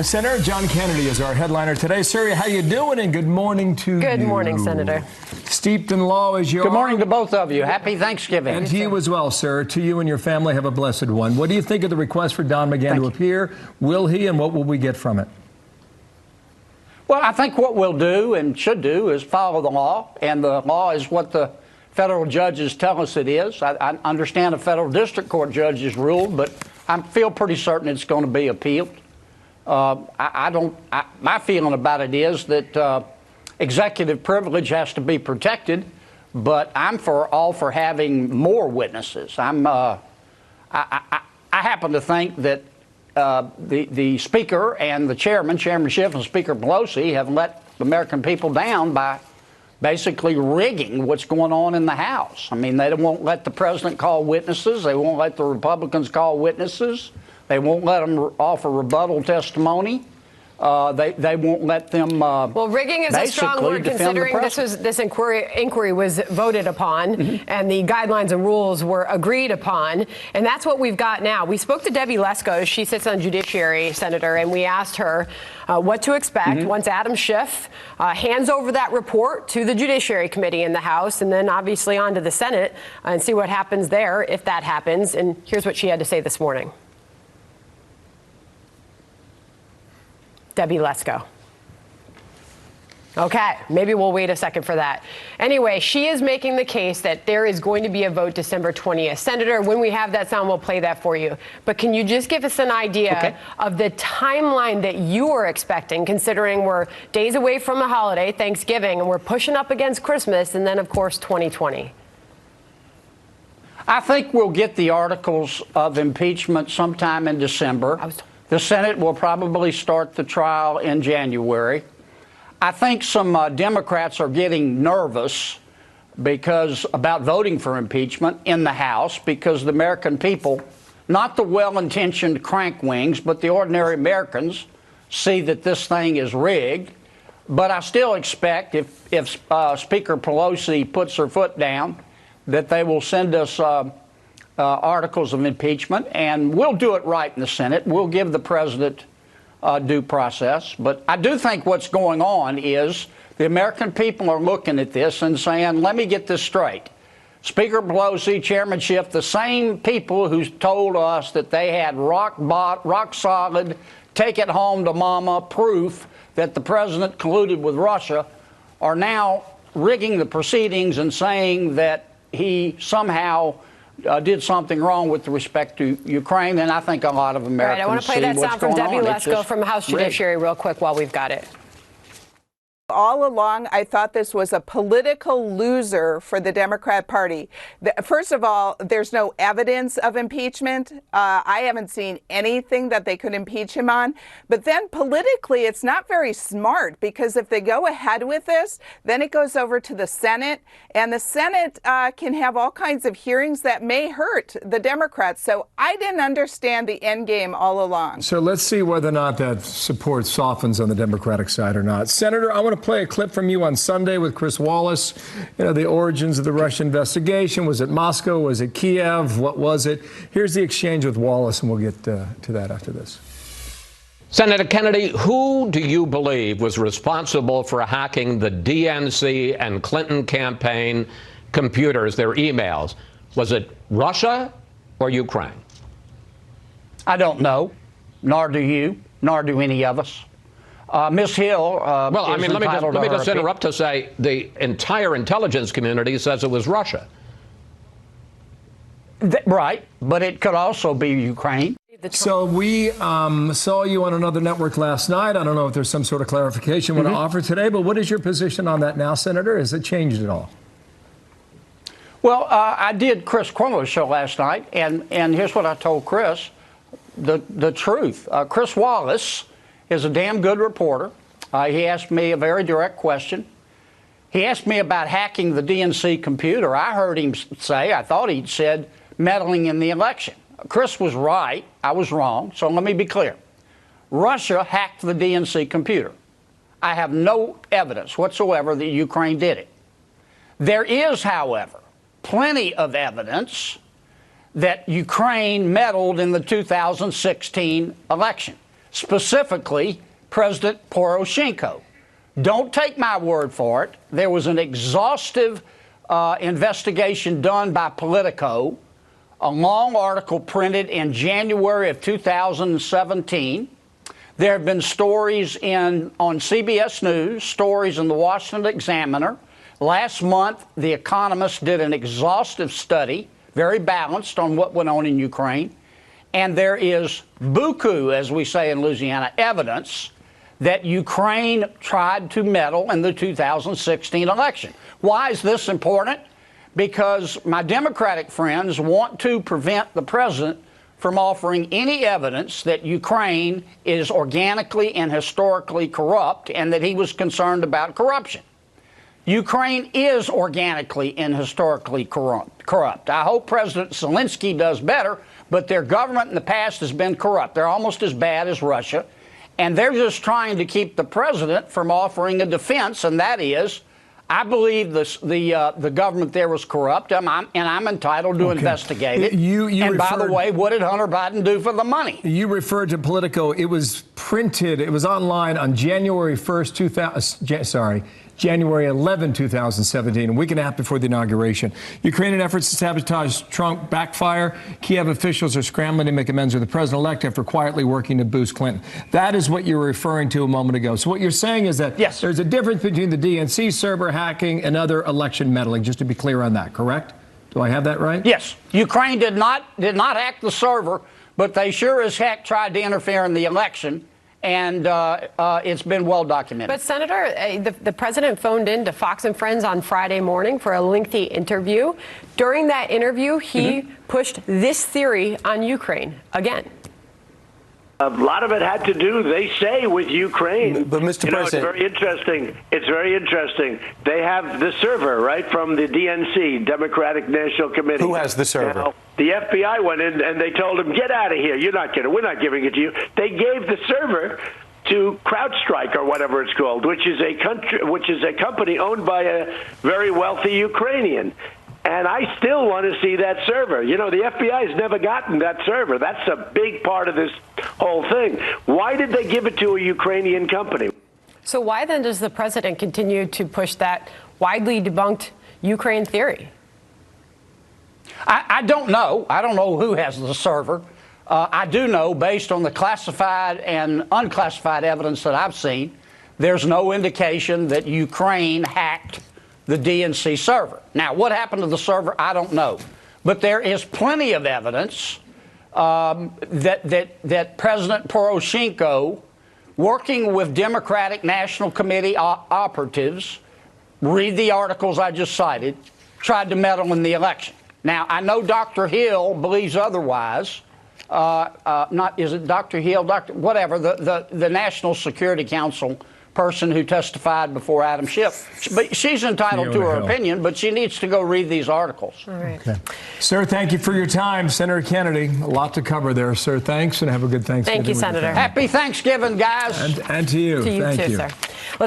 Senator John Kennedy is our headliner today. Sir, how you doing? And good morning to you. Good morning, Senator. Steeped in law as you are. Good morning to both of you. Happy Thanksgiving. And to you as well, sir. To you and your family, have a blessed one. What do you think of the request for Don McGahn to appear? Will he, and what will we get from it? Well, I think what we'll do and should do is follow the law, and the law is what the federal judges tell us it is. I understand a federal district court judge has ruled, but I feel pretty certain it's going to be appealed. My feeling about it is that executive privilege has to be protected, but I'm all for having more witnesses. I happen to think that the Speaker and the Chairman Schiff and Speaker Pelosi have let the American people down by basically rigging what's going on in the House. I mean, they won't let the President call witnesses. They won't let the Republicans call witnesses. They won't let them offer rebuttal testimony. They won't let them. Well, rigging is a strong word, considering this inquiry was voted upon, and the guidelines and rules were agreed upon, and that's what we've got now. We spoke to Debbie Lesko. She sits on Judiciary, Senator, and we asked her what to expect once Adam Schiff hands over that report to the Judiciary Committee in the House, and then obviously on to the Senate, and see what happens there if that happens. And here's what she had to say this morning. Debbie, let's go. Okay, maybe we'll wait a second for that. Anyway, she is making the case that there is going to be a vote December 20th. Senator, when we have that sound, we'll play that for you. But can you just give us an idea of the timeline that you are expecting, considering we're days away from a holiday, Thanksgiving, and we're pushing up against Christmas, and then, of course, 2020? I think we'll get the articles of impeachment sometime in December. The Senate will probably start the trial in January. I think some Democrats are getting nervous about voting for impeachment in the House, because the American people, not the well-intentioned crankwings, but the ordinary Americans, see that this thing is rigged. But I still expect if Speaker Pelosi puts her foot down, that they will send us articles of impeachment, and we'll do it right in the Senate. We'll give the president due process. But I do think what's going on is the American people are looking at this and saying, let me get this straight. Speaker Pelosi, Chairman Schiff, the same people who told us that they had rock solid, take it home to mama proof that the president colluded with Russia, are now rigging the proceedings and saying that he somehow did something wrong with respect to Ukraine, and I think a lot of Americans see what's going on. I want to play that sound from Debbie Lesko from House Judiciary real quick while we've got it. All along, I thought this was a political loser for the Democrat Party. First of all, there's no evidence of impeachment. I haven't seen anything that they could impeach him on. But then politically, it's not very smart, because if they go ahead with this, then it goes over to the Senate, and the Senate can have all kinds of hearings that may hurt the Democrats. So I didn't understand the end game all along. So let's see whether or not that support softens on the Democratic side or not. Senator, I want to play a clip from you on Sunday with Chris Wallace. You know, the origins of the Russia investigation. Was it Moscow? Was it Kiev? What was it? Here's the exchange with Wallace, and we'll get to that after this. Senator Kennedy, who do you believe was responsible for hacking the DNC and Clinton campaign computers, their emails? Was it Russia or Ukraine? I don't know, nor do you, nor do any of us. Ms. Hill, well, I mean, let me just interrupt to say the entire intelligence community says it was Russia. Right, but it could also be Ukraine. So we saw you on another network last night. I don't know if there's some sort of clarification you want to offer today, but what is your position on that now, Senator? Has it changed at all? Well, I did Chris Cuomo's show last night, and here's what I told Chris, the truth. Chris Wallace is a damn good reporter. He asked me a very direct question. He asked me about hacking the DNC computer. I heard him say, I thought he'd said, meddling in the election. Chris was right. I was wrong. So let me be clear. Russia hacked the DNC computer. I have no evidence whatsoever that Ukraine did it. There is, however, plenty of evidence that Ukraine meddled in the 2016 election. specifically President Poroshenko. Don't take my word for it. There was an exhaustive investigation done by Politico, a long article printed in January of 2017. There have been stories on CBS News, stories in the Washington Examiner. Last month, The Economist did an exhaustive study, very balanced, on what went on in Ukraine. And there is beaucoup, as we say in Louisiana, evidence that Ukraine tried to meddle in the 2016 election. Why is this important? Because my Democratic friends want to prevent the president from offering any evidence that Ukraine is organically and historically corrupt and that he was concerned about corruption. Ukraine is organically and historically corrupt. I hope President Zelensky does better, but their government in the past has been corrupt. They're almost as bad as Russia, and they're just trying to keep the president from offering a defense, and that is, I believe the government there was corrupt, and I'm entitled to investigate it. And by the way, what did Hunter Biden do for the money? You referred to Politico. It was printed. It was online on January 1st, January 11, 2017, a week and a half before the inauguration. Ukrainian efforts to sabotage Trump backfire. Kiev officials are scrambling to make amends with the president-elect after quietly working to boost Clinton. That is what you were referring to a moment ago. So what you're saying is that yes, there's a difference between the DNC server hacking and other election meddling, just to be clear on that, correct? Do I have that right? Yes. Ukraine did not hack the server, but they sure as heck tried to interfere in the election. And it's been well documented. But, Senator, the president phoned in to Fox and Friends on Friday morning for a lengthy interview. During that interview, he pushed this theory on Ukraine again. A lot of it had to do, they say, with Ukraine. But, Mr. President, it's very interesting. It's very interesting. They have the server, right, from the DNC, Democratic National Committee. Who has the server? Now, the FBI went in and they told him, get out of here. You're not kidding. We're not giving it to you. They gave the server to CrowdStrike, or whatever it's called, which is a company owned by a very wealthy Ukrainian. And I still want to see that server. You know, the FBI has never gotten that server. That's a big part of this whole thing. Why did they give it to a Ukrainian company? So why then does the president continue to push that widely debunked Ukraine theory? I don't know. I don't know who has the server. I do know, based on the classified and unclassified evidence that I've seen, there's no indication that Ukraine hacked the DNC server. Now, what happened to the server, I don't know. But there is plenty of evidence that President Poroshenko, working with Democratic National Committee operatives, read the articles I just cited, tried to meddle in the election. Now, I know Dr. Hill believes otherwise. Is it Dr. Hill? Whatever, the National Security Council person who testified before Adam Schiff. But she's entitled to her opinion, but she needs to go read these articles. All right. Okay. Sir, thank you for your time. Senator Kennedy, a lot to cover there, sir. Thanks, and have a good Thanksgiving. Thank you, Senator. Happy Thanksgiving, guys. And to you. To you thank too, you. sir. Let's